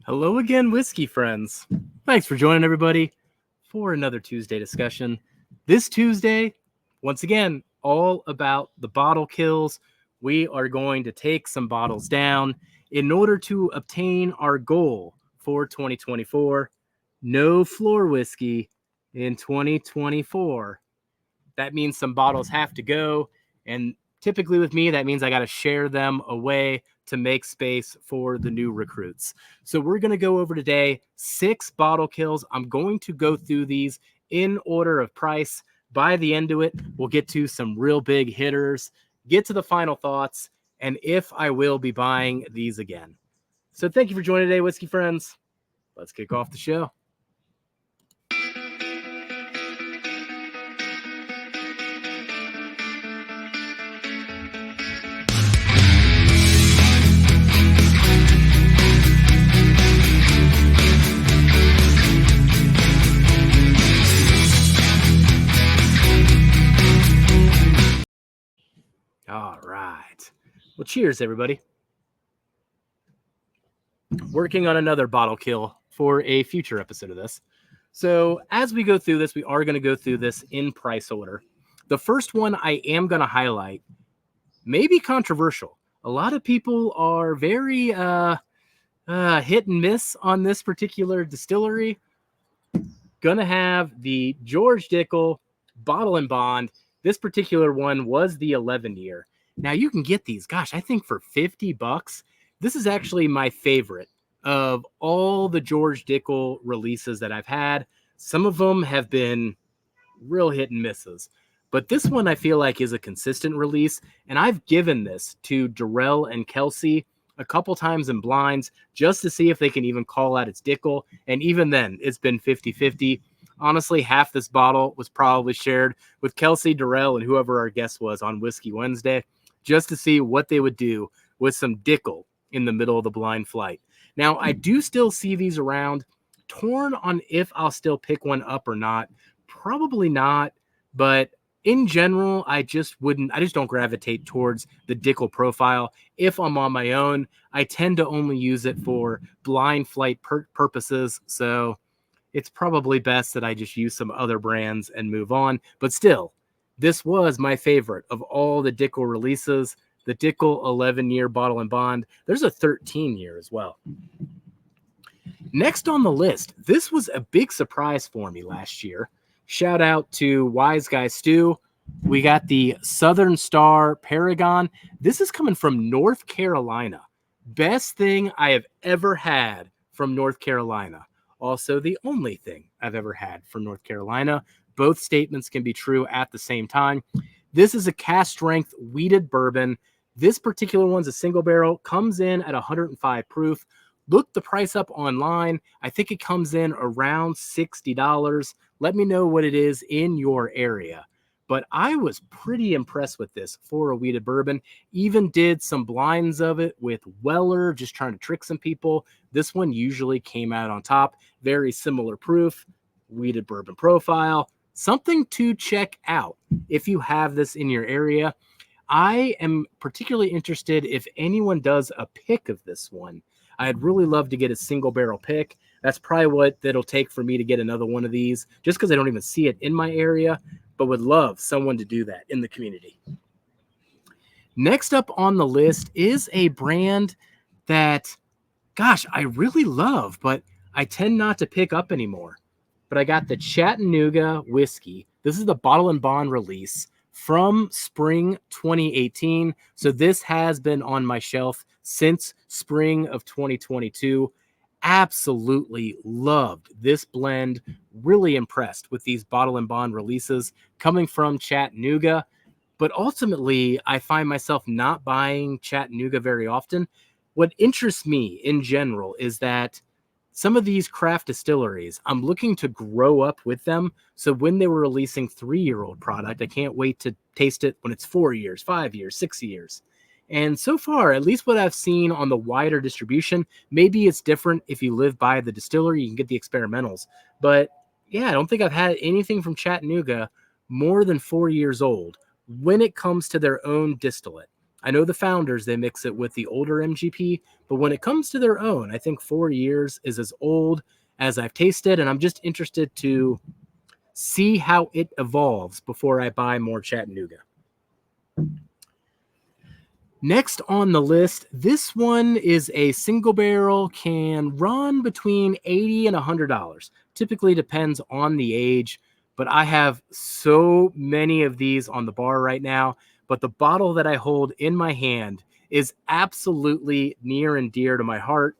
Hello again, whiskey friends. Thanks for joining everybody for another Tuesday discussion. This Tuesday, once again, all about the bottle kills. We are going to take some bottles down in order to obtain our goal for 2024. No floor whiskey in 2024. That means some bottles have to go. And typically with me, that means I got to share them away to make space for the new recruits. So we're going to go over today 6 bottle kills. I'm going to go through these in order of price. By the end of it, we'll get to some real big hitters, get to the final thoughts, and if I will be buying these again. So thank you for joining today, whiskey friends. Let's kick off the show. All right. Well, cheers, everybody. Working on another bottle kill for a future episode of this. So as we go through this, we are going to go through this in price order. The first one I am going to highlight may be controversial. A lot of people are very hit and miss on this particular distillery. Gonna have the George Dickel Bottle and Bond. This particular one was the 11-year. Now you can get these, gosh, I think for $50. This is actually my favorite of all the George Dickel releases that I've had. Some of them have been real hit and misses, but this one I feel like is a consistent release. And I've given this to Darrell and Kelsey a couple times in blinds just to see if they can even call out its Dickel. And even then it's been 50-50. Honestly, half this bottle was probably shared with Kelsey, Darrell, and whoever our guest was on Whiskey Wednesday, just to see what they would do with some Dickel in the middle of the blind flight. Now, I do still see these around, torn on if I'll still pick one up or not. Probably not, but in general, I just don't gravitate towards the Dickel profile. If I'm on my own, I tend to only use it for blind flight purposes, so it's probably best that I just use some other brands and move on. But still, this was my favorite of all the Dickel releases. The Dickel 11-year Bottle and Bond. There's a 13-year as well. Next on the list, this was a big surprise for me last year. Shout out to Wise Guy Stu. We got the Southern Star Paragon. This is coming from North Carolina. Best thing I have ever had from North Carolina. Also the only thing I've ever had from North Carolina. Both statements can be true at the same time. This is a cask strength wheated bourbon. This particular one's a single barrel, comes in at 105 proof. Look the price up online. I think it comes in around $60. Let me know what it is in your area. But I was pretty impressed with this for a wheated bourbon. Even did some blinds of it with Weller, just trying to trick some people. This one usually came out on top. Very similar proof, wheated bourbon profile. Something to check out if you have this in your area. I am particularly interested if anyone does a pick of this one. I'd really love to get a single barrel pick. That's probably what it'll take for me to get another one of these, just because I don't even see it in my area, but would love someone to do that in the community. Next up on the list is a brand that, gosh, I really love, but I tend not to pick up anymore. But I got the Chattanooga whiskey. This is the Bottle and Bond release from spring 2018. So this has been on my shelf since spring of 2022. Absolutely loved this blend. Really impressed with these Bottle and Bond releases coming from Chattanooga. But ultimately, I find myself not buying Chattanooga very often. What interests me in general is that some of these craft distilleries, I'm looking to grow up with them. So when they were releasing 3-year-old product, I can't wait to taste it when it's 4 years, 5 years, 6 years. And so far, at least what I've seen on the wider distribution, maybe it's different if you live by the distillery, you can get the experimentals. But yeah, I don't think I've had anything from Chattanooga more than 4 years old when it comes to their own distillate. I know the founders, they mix it with the older MGP, but when it comes to their own, I think 4 years is as old as I've tasted, and I'm just interested to see how it evolves before I buy more Chattanooga. Next on the list, this one is a single barrel, can run between $80 and $100. Typically depends on the age, but I have so many of these on the bar right now. But the bottle that I hold in my hand is absolutely near and dear to my heart.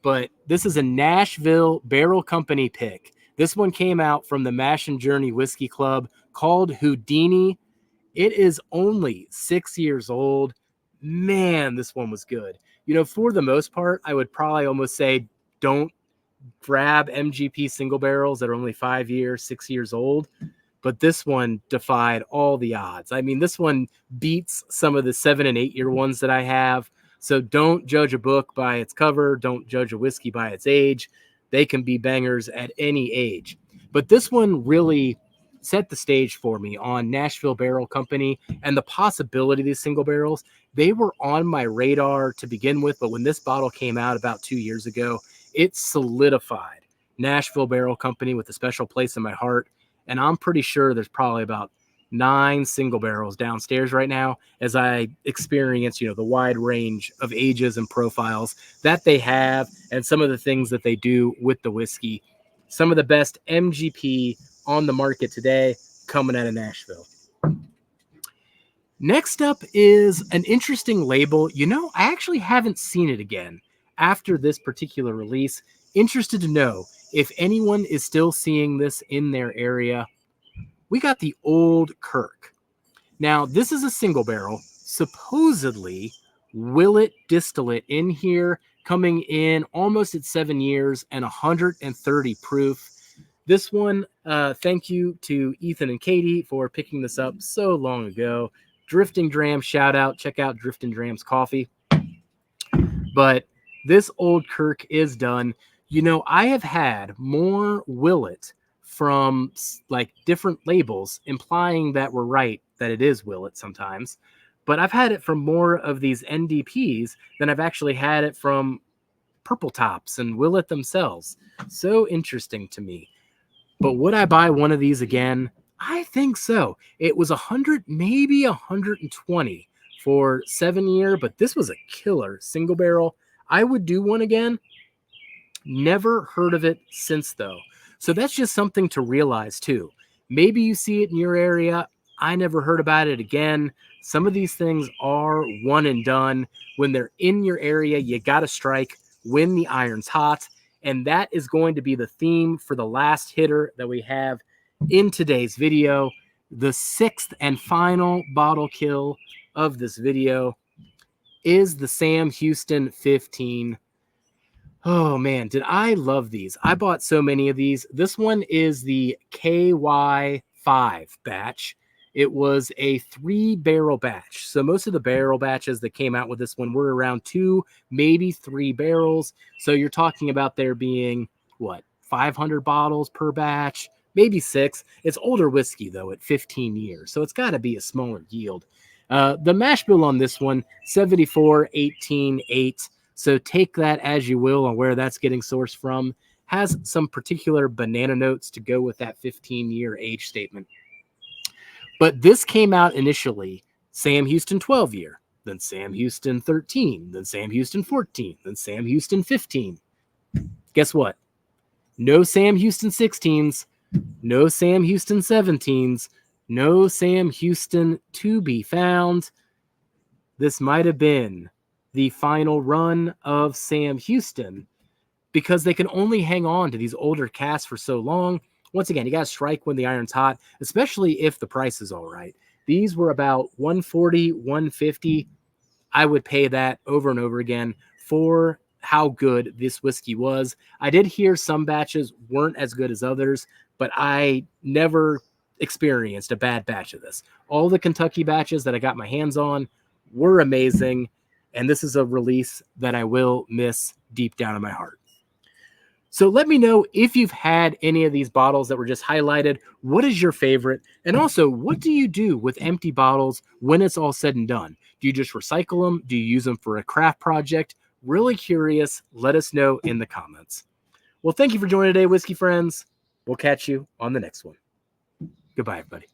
But this is a Nashville Barrel Company pick. This one came out from the Mash and Journey Whiskey Club, called Houdini. It is only 6 years old. Man, this one was good. You know, for the most part, I would probably almost say don't grab MGP single barrels that are only 5 years, 6 years old. But this one defied all the odds. I mean, this one beats some of the 7 and 8 year ones that I have. So don't judge a book by its cover. Don't judge a whiskey by its age. They can be bangers at any age. But this one really set the stage for me on Nashville Barrel Company and the possibility of these single barrels. They were on my radar to begin with, but when this bottle came out about 2 years ago, it solidified Nashville Barrel Company with a special place in my heart. And I'm pretty sure there's probably about 9 single barrels downstairs right now as I experience, you know, the wide range of ages and profiles that they have and some of the things that they do with the whiskey. Some of the best MGP on the market today coming out of Nashville. Next up is an interesting label. You know, I actually haven't seen it again after this particular release. Interested to know if anyone is still seeing this in their area. We got the Old Kirk. Now, this is a single barrel, supposedly Willet distillate in here, coming in almost at 7 years and 130 proof. This one, thank you to Ethan and Katie for picking this up so long ago. Drifting Dram, shout out. Check out Drifting Dram's coffee. But this Old Kirk is done. You know, I have had more Willet from like different labels implying that we're right, that it is Willet sometimes. But I've had it from more of these NDPs than I've actually had it from Purple Tops and Willet themselves. So interesting to me. But would I buy one of these again? I think so. It was 100, maybe 120 for 7 year, but this was a killer single barrel. I would do one again. Never heard of it since though. So that's just something to realize too. Maybe you see it in your area. I never heard about it again. Some of these things are one and done. When they're in your area, you got to strike when the iron's hot. And that is going to be the theme for the last hitter that we have in today's video. The 6th and final bottle kill of this video is the Sam Houston 15. Oh man, did I love these. I bought so many of these. This one is the KY5 batch. It was a 3-barrel batch. So most of the barrel batches that came out with this one were around 2, maybe 3 barrels. So you're talking about there being, what, 500 bottles per batch, maybe 6. It's older whiskey, though, at 15 years. So it's got to be a smaller yield. The mash bill on this one, 74, 18, 8. So take that as you will on where that's getting sourced from. Has some particular banana notes to go with that 15-year age statement. But this came out initially Sam Houston 12-year, then Sam Houston 13, then Sam Houston 14, then Sam Houston 15. Guess what? No Sam Houston 16s, no Sam Houston 17s, no Sam Houston to be found. This might have been the final run of Sam Houston because they can only hang on to these older casks for so long. Once again, you got to strike when the iron's hot, especially if the price is all right. These were about $140, $150. I would pay that over and over again for how good this whiskey was. I did hear some batches weren't as good as others, but I never experienced a bad batch of this. All the Kentucky batches that I got my hands on were amazing, and this is a release that I will miss deep down in my heart. So let me know if you've had any of these bottles that were just highlighted. What is your favorite? And also, what do you do with empty bottles when it's all said and done? Do you just recycle them? Do you use them for a craft project? Really curious. Let us know in the comments. Well, thank you for joining today, Whiskey Friends. We'll catch you on the next one. Goodbye, everybody.